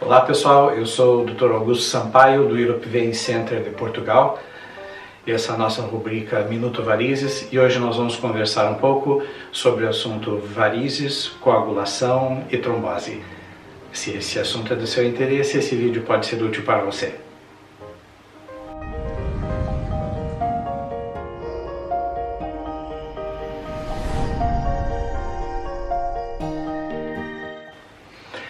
Olá pessoal, eu sou o Dr. Augusto Sampaio do Europe Vein Center de Portugal. Essa é a nossa rubrica Minuto Varizes e hoje nós vamos conversar um pouco sobre o assunto varizes, coagulação e trombose. Se esse assunto é do seu interesse, esse vídeo pode ser útil para você.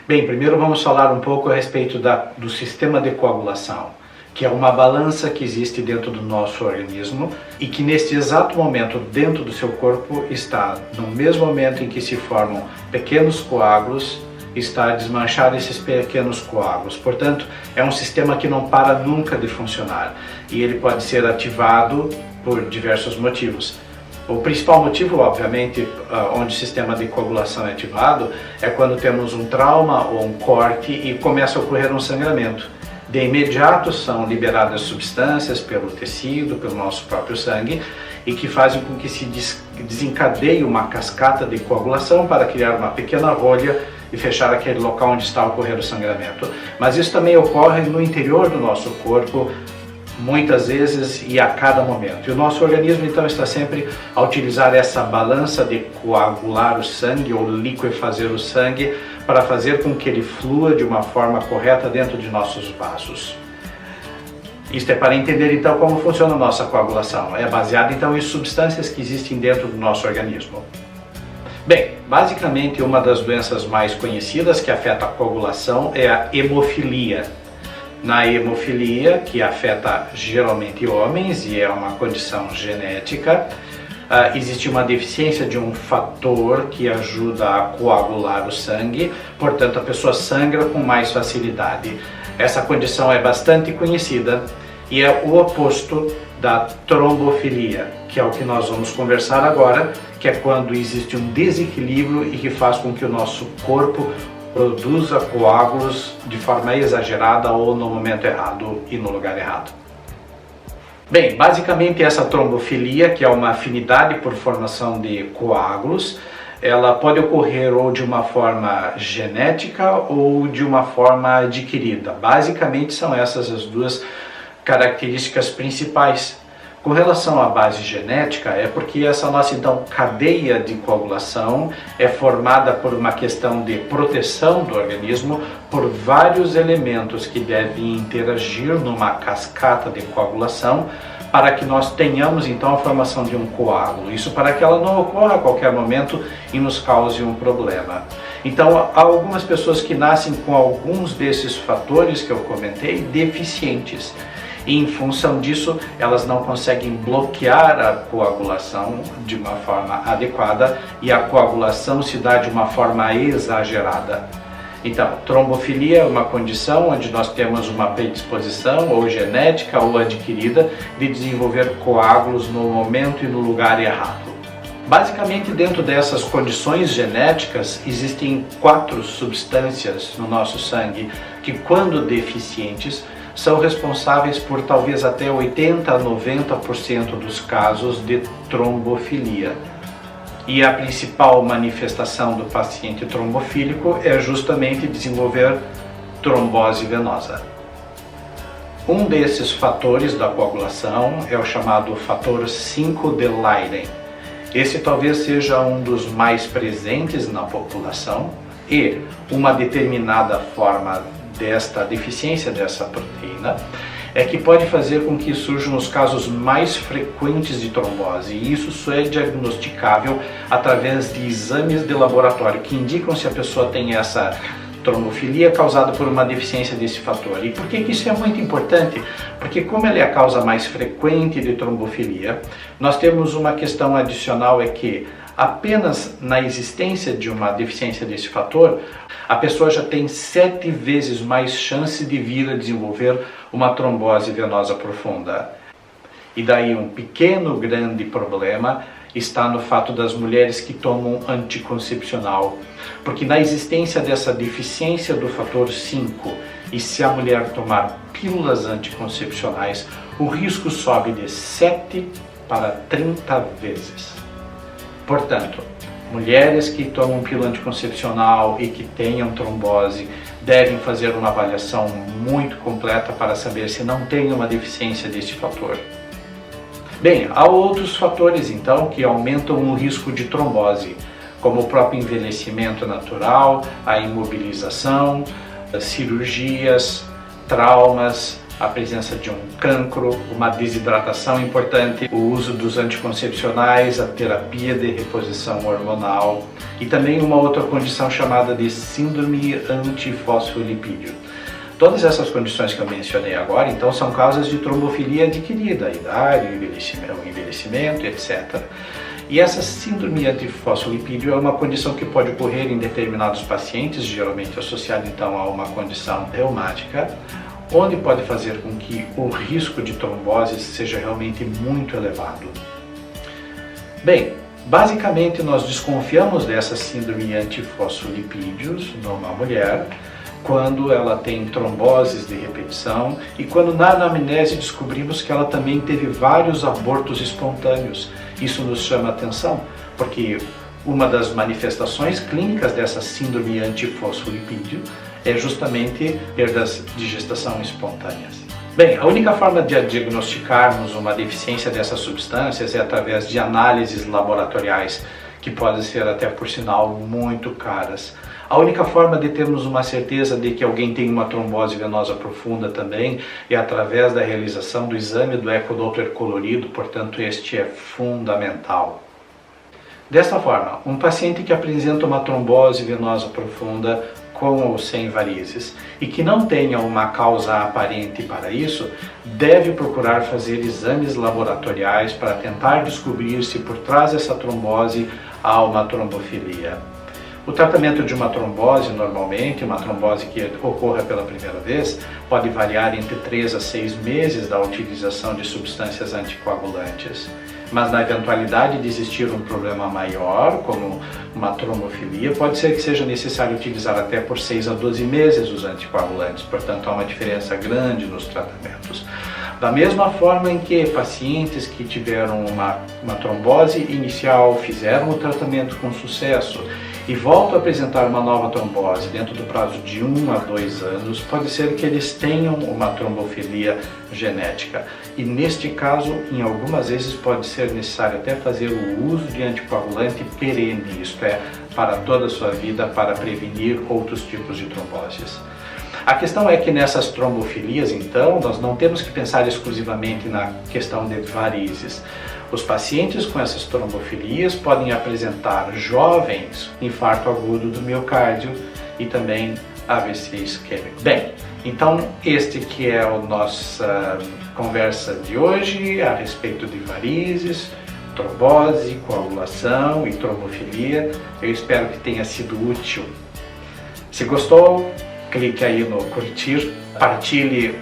Bem, primeiro vamos falar um pouco a respeito do sistema de coagulação, que é uma balança que existe dentro do nosso organismo e que neste exato momento dentro do seu corpo está, no mesmo momento em que se formam pequenos coágulos, está a desmanchar esses pequenos coágulos. Portanto, é um sistema que não para nunca de funcionar e ele pode ser ativado por diversos motivos. O principal motivo, obviamente, onde o sistema de coagulação é ativado é quando temos um trauma ou um corte e começa a ocorrer um sangramento. De imediato são liberadas substâncias pelo tecido, pelo nosso próprio sangue, e que fazem com que se desencadeie uma cascata de coagulação para criar uma pequena rolha e fechar aquele local onde está ocorrendo o sangramento. Mas isso também ocorre no interior do nosso corpo, muitas vezes e a cada momento. E o nosso organismo então está sempre a utilizar essa balança de coagular o sangue ou liquefazer o sangue para fazer com que ele flua de uma forma correta dentro de nossos vasos. Isto é para entender então como funciona a nossa coagulação. É baseado então em substâncias que existem dentro do nosso organismo. Bem, basicamente uma das doenças mais conhecidas que afeta a coagulação é a hemofilia. Na hemofilia, que afeta geralmente homens e é uma condição genética, existe uma deficiência de um fator que ajuda a coagular o sangue, portanto a pessoa sangra com mais facilidade. Essa condição é bastante conhecida e é o oposto da trombofilia, que é o que nós vamos conversar agora, que é quando existe um desequilíbrio e que faz com que o nosso corpo produza coágulos de forma exagerada ou no momento errado e no lugar errado. Bem, basicamente essa trombofilia, que é uma afinidade por formação de coágulos, ela pode ocorrer ou de uma forma genética ou de uma forma adquirida. Basicamente são essas as duas características principais. Com relação à base genética, é porque essa nossa então cadeia de coagulação é formada por uma questão de proteção do organismo por vários elementos que devem interagir numa cascata de coagulação para que nós tenhamos então a formação de um coágulo. Isso para que ela não ocorra a qualquer momento e nos cause um problema. Então, há algumas pessoas que nascem com alguns desses fatores que eu comentei deficientes. E em função disso, elas não conseguem bloquear a coagulação de uma forma adequada e a coagulação se dá de uma forma exagerada. Então, trombofilia é uma condição onde nós temos uma predisposição ou genética ou adquirida de desenvolver coágulos no momento e no lugar errado. Basicamente, dentro dessas condições genéticas, existem 4 substâncias no nosso sangue que, quando deficientes, são responsáveis por talvez até 80 a 90% dos casos de trombofilia. E a principal manifestação do paciente trombofílico é justamente desenvolver trombose venosa. Um desses fatores da coagulação é o chamado fator 5 de Leiden. Esse talvez seja um dos mais presentes na população e uma determinada forma desta deficiência dessa proteína é que pode fazer com que surjam os casos mais frequentes de trombose, e isso só é diagnosticável através de exames de laboratório que indicam se a pessoa tem essa trombofilia causada por uma deficiência desse fator. E por que isso é muito importante? Porque como ele é a causa mais frequente de trombofilia, nós temos uma questão adicional, é que apenas na existência de uma deficiência desse fator, a pessoa já tem 7 vezes mais chance de vir a desenvolver uma trombose venosa profunda. E daí um pequeno, grande problema está no fato das mulheres que tomam anticoncepcional, porque na existência dessa deficiência do fator 5, e se a mulher tomar pílulas anticoncepcionais, o risco sobe de 7 para 30 vezes. Portanto, mulheres que tomam pílula anticoncepcional e que tenham trombose devem fazer uma avaliação muito completa para saber se não tem uma deficiência deste fator. Bem, há outros fatores então que aumentam o risco de trombose, como o próprio envelhecimento natural, a imobilização, cirurgias, traumas, a presença de um cancro, uma desidratação importante, o uso dos anticoncepcionais, a terapia de reposição hormonal e também uma outra condição chamada de síndrome antifosfolipídio. Todas essas condições que eu mencionei agora, então, são causas de trombofilia adquirida, a idade, o envelhecimento, etc. E essa síndrome antifosfolipídio é uma condição que pode ocorrer em determinados pacientes, geralmente associada então a uma condição reumática, onde pode fazer com que o risco de trombose seja realmente muito elevado. Bem, basicamente nós desconfiamos dessa síndrome antifosfolipídios numa mulher quando ela tem tromboses de repetição e quando na anamnese descobrimos que ela também teve vários abortos espontâneos. Isso nos chama atenção, porque uma das manifestações clínicas dessa síndrome antifosfolipídio é justamente perdas de gestação espontâneas. Bem, a única forma de diagnosticarmos uma deficiência dessas substâncias é através de análises laboratoriais, que podem ser até por sinal muito caras. A única forma de termos uma certeza de que alguém tem uma trombose venosa profunda também é através da realização do exame do ecodoppler colorido, portanto este é fundamental. Desta forma, um paciente que apresenta uma trombose venosa profunda com ou sem varizes e que não tenha uma causa aparente para isso, deve procurar fazer exames laboratoriais para tentar descobrir se por trás dessa trombose há uma trombofilia. O tratamento de uma trombose, normalmente, uma trombose que ocorra pela primeira vez, pode variar entre 3 a 6 meses da utilização de substâncias anticoagulantes. Mas na eventualidade de existir um problema maior, como uma trombofilia, pode ser que seja necessário utilizar até por 6 a 12 meses os anticoagulantes, portanto há uma diferença grande nos tratamentos. Da mesma forma em que pacientes que tiveram uma trombose inicial, fizeram o tratamento com sucesso e voltam a apresentar uma nova trombose dentro do prazo de 1 a 2 anos, pode ser que eles tenham uma trombofilia genética. E neste caso, em algumas vezes, pode ser necessário até fazer o uso de anticoagulante perene, isto é, para toda a sua vida, para prevenir outros tipos de tromboses. A questão é que nessas trombofilias, então, nós não temos que pensar exclusivamente na questão de varizes. Os pacientes com essas trombofilias podem apresentar jovens infarto agudo do miocárdio e também AVC isquêmico. Bem, então este que é a nossa conversa de hoje a respeito de varizes, trombose, coagulação e trombofilia. Eu espero que tenha sido útil. Se gostou, clique aí no curtir, partilhe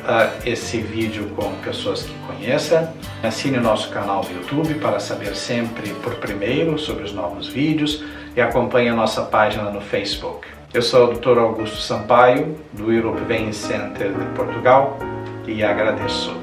esse vídeo com pessoas que conheçam, assine o nosso canal do YouTube para saber sempre por primeiro sobre os novos vídeos e acompanhe a nossa página no Facebook. Eu sou o Dr. Augusto Sampaio, do Europe Vein Center de Portugal, e agradeço.